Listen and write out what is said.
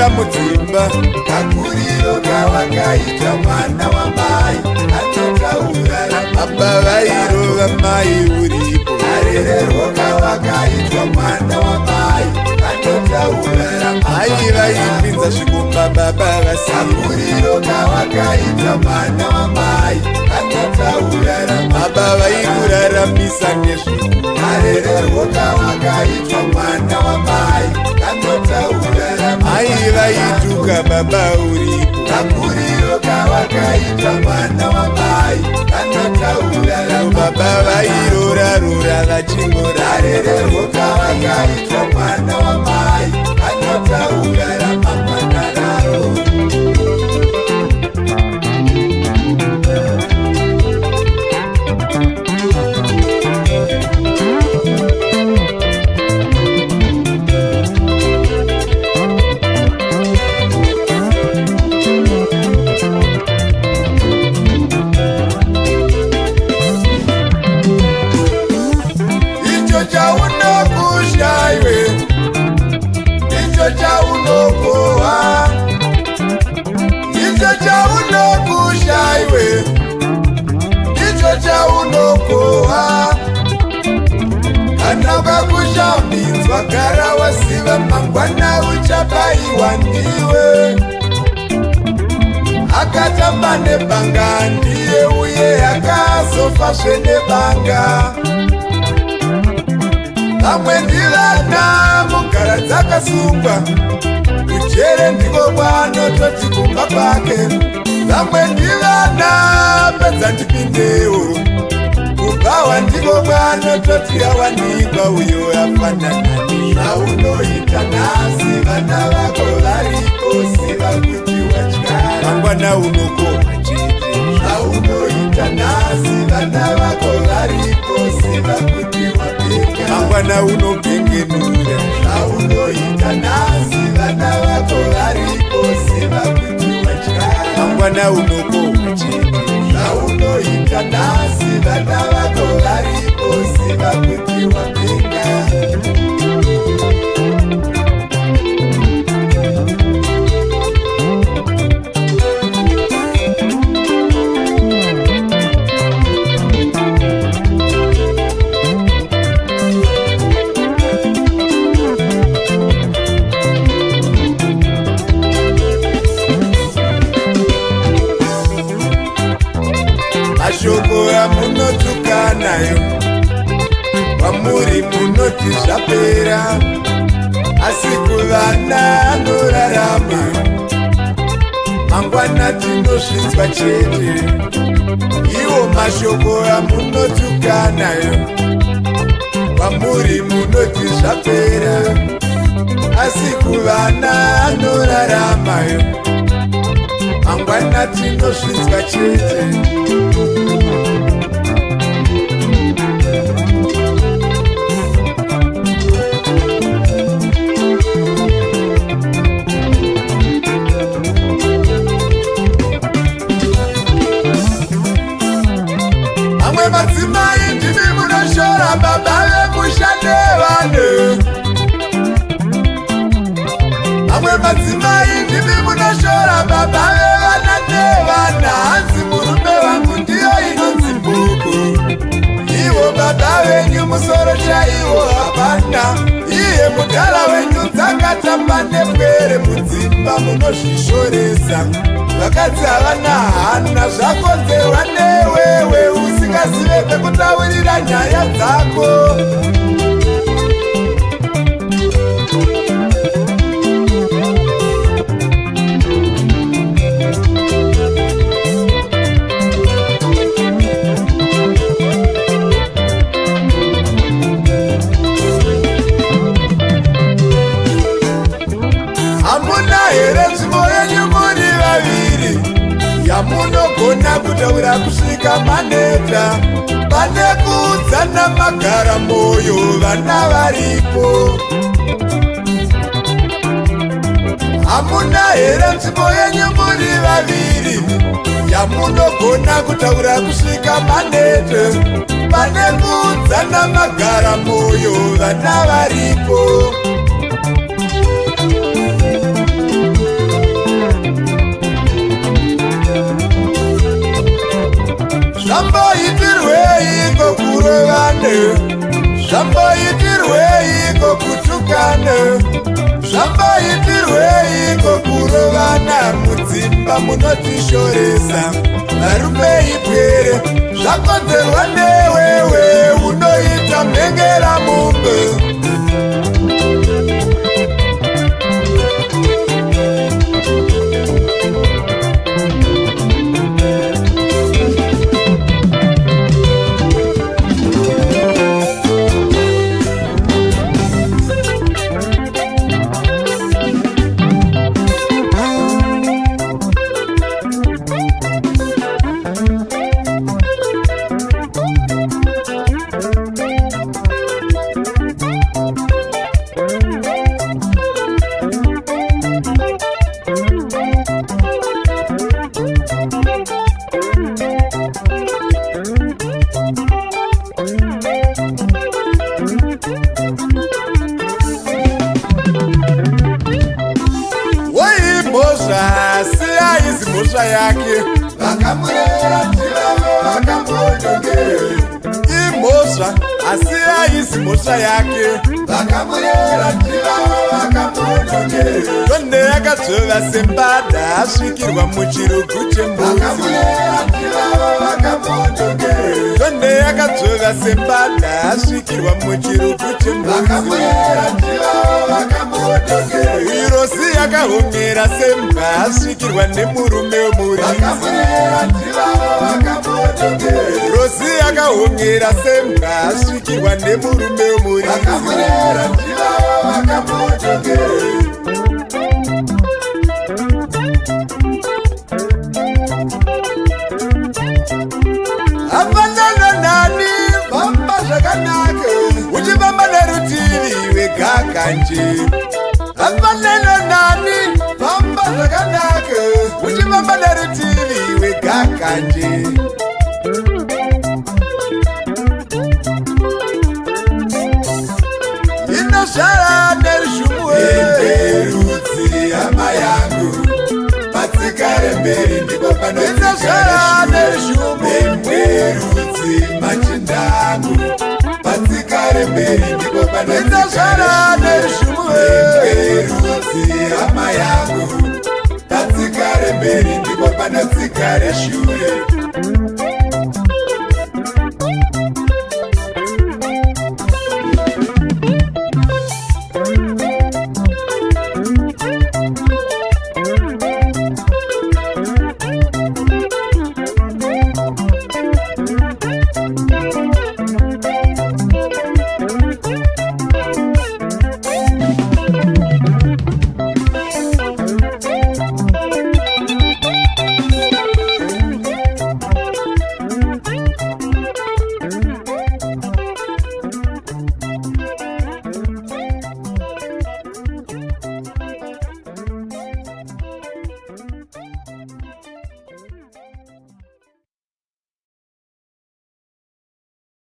vaigara mudzimba. Kakuriro kavakaita mwana wamai anotaura baba vairova mai uripo. arererwo kavakaitwa mwana wamai anotaura mai vaipinza zvikumba baba vasiya. Kakuriro kavakaita mwana wamai anotaura baba vaikuraramisa nezviku. arererwo kavakaitwa mwana wamai anotaura mai vaituka baba uripo. Kakuriro kavakaita mwana wamai anotaura baba vairora-rora vachingora. arererwo kavakaitwa mwana wamai anotaura ramangwana raro. icho chaunokusha iwe, icho chaunokohwa, icho chaunokusha iwe, icho chaunokohwa. Kana ukakushambidzwa gara wasiva mangwana uchabayiwa ndiwe. Akatamba nebhanga ndiye uye akazofazve nebhanga. Vamwe ndivana mugara dzakasungwa, ujere ndiko kwanototi kumba kwake. Vamwe ndivana pedza ndipindewo, kubvawa ndiko kwanototi awanikwa uyo afananani. Zvaunoita nhasi vana vako varipo ziva kuti wadyara. mangwana unokohwa chete. Zvaunoita nhasi vana vako varipo ziva kuti wapika. mangwana unopengenura. Zvaunoita nhasi vana vako varipo ziva kuti wadyara. mangwana unokohwa chete. Zvaunoita nhasi vana vako varipo ziva kuti wapika. mashoko amunotukanayo kwamuri munoti zvapera, asi kuvana anorarama mangwana tinosvinzwa chete. Iwo mashoko amunotukanayo kwamuri munoti zvapera, asi kuvana anoraramayo mangwana tinosvinzwa chete. Amwe madzimai ndimi munoshora baba vemushande vane. Amwe madzimai ndimi munoshora baba vevana nevana. Hanzi murume vangu ndiyo inonzi bhuku. Ivo baba venyu musoro chaiwo hapana. Iye mudhara wenyu dzakatamba nepwere mudzimba munozvishoresa. Vakadzi havana hana zvakonzerwa newewe usingazive pekutaurira nyaya dzako. Hamuna here nzvimbo yenyu muri vaviri yamunogona kutaura kusvika maneta? Pane kuudzana magara moyo vana varipo. Hamuna here nzvimbo yenyu muri vaviri yamunogona kutaura kusvika maneta? Pane kuudzana magara moyo vana varipo. munoitirwei kokurovana mudzimba munotishoresa varume ipwere zvakonzerwa newewe unoita mhengera mumbe mhosva yake vakamurera chivavo vakambodongere imhosva asi aisi mhosva yake vakamurera chivavo vakambodongere tonde yakadzova sembada asvikirwa muchirugu chembuzi tonde yakadzova sembada asvikirwa muchirugu chembuzi irosi yakahomera sembwa asvikirwa nemurume womurizi rosi yakahomera sembwa asvikirwa nemurume womurizi afanana nani vamba zvakanaka uchivamba nerutivi wegakanje afanana nani vamba zvakanaka uchivamba nerutivi wegakanje inozvara nerushumu emberudzi hama yangu patsikare mberi ndipo panozvara nerushumu emberudzi machindangu patsikare mberi ndipo panozvara nerushumu emberudzi hama yangu patsikare mberi ndipo panotsikare shure